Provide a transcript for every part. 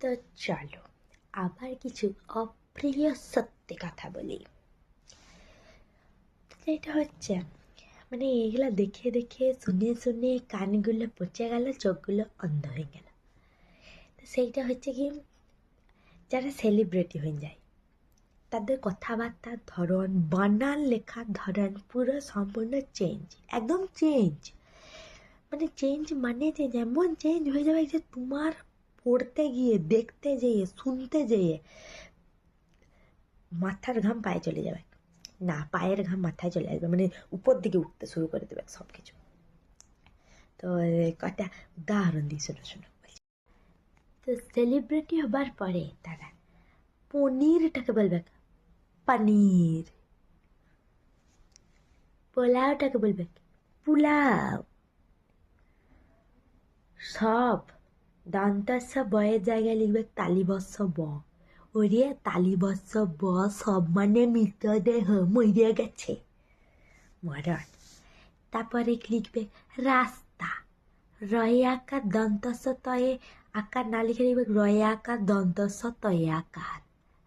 তো চলো আবার কিছু অপ্রিয় সত্যি কথা বলি। এটা হচ্ছে মানে এগুলা দেখে দেখে শুনে শুনে কানগুলো পচে গেল, চোখগুলো অন্ধ হয়ে গেল। তো সেইটা হচ্ছে কি, যারা সেলিব্রিটি হয়ে যায় তাদের কথাবার্তার ধরন, বানান লেখার ধরন পুরো সম্পূর্ণ চেঞ্জ, একদম চেঞ্জ। মানে চেঞ্জ মানে যে যেমন চেঞ্জ হয়ে যাবে যে তোমার পড়তে গিয়ে, দেখতে যেয়ে, শুনতে যেয়ে মাথার ঘাম পায়ে চলে যাবে, না পায়ের ঘাম মাথায় চলে আসবে, মানে উপর দিকে উঠতে শুরু করে দেবে সব কিছু। তো কটা উদাহরণ দিই, শোনো শোনো। তো সেলিব্রিটি হবার পরে তারা পনিরটাকে বলবে পনির, পোলাওটাকে বলবে পোলাও। সব দন্তস্ব বয়ের জায়গায় লিখবে তালিবস্য ব। ওরে তালিবস্য ব সব মানে মৃতদেহ, মরে গেছে, মরণ। তারপরে লিখবে রাস্তা, রয়ে আকার দন্তস্ব তয়ে আকার না লিখে লিখবে রয়ে আকার দন্তস্ব তয়ে আকার,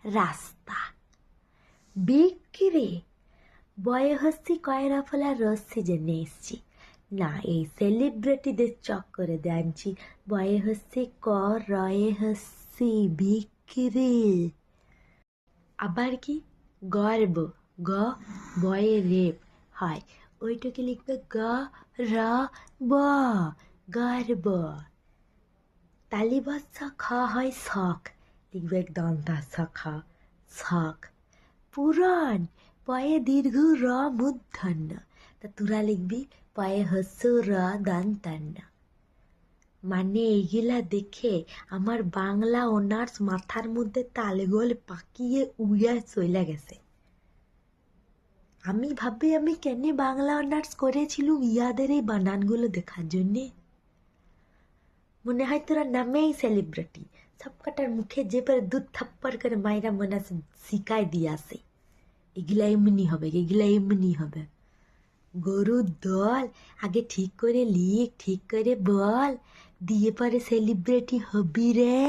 রাস্তা। বিক্রি, বয়ে হচ্ছি কয়রা ফোলা রশ্মি জেনে এসছি, না এই সেলিব্রিটিদের চক্করে জানছি বয়ে হচ্ছি ক রয়ে হচ্ছি বিক্রি। আবার কি গর্ব, গ বয়ে রেপ হয়, ওইটাকে লিখবে গ র ব, গর্ব। তালিবস্য খ হয় শখ, লিখবে দন্তাস্য খ, শখ। পুরাণ, পয়ে দীর্ঘ র মূর্ধন্য, তা তোরা লিখবি পয়ে হস্য র দন্তান্ন। মানে এইগুলা দেখে আমার বাংলা অনার্স মাথার মধ্যে তালগোল পাকিয়ে উড়ে চলে গেছে। আমি ভাবি আমি কেন বাংলা অনার্স করেছিলুম ইয়াদের এই বানানগুলো দেখার জন্যে। মনে হয় তোরা নামেই সেলিব্রিটি, সব কটার মুখে যে পরে দুধ থাপ্পড় করে মায়েরা মনে শিখাই দিয়ে আসে এগুলা এমনি হবে, এগুলা এমনি হবে। গরুর দল, আগে ঠিক করে লিখ, ঠিক করে বল, দিয়ে পরে সেলিব্রিটি হবি রে।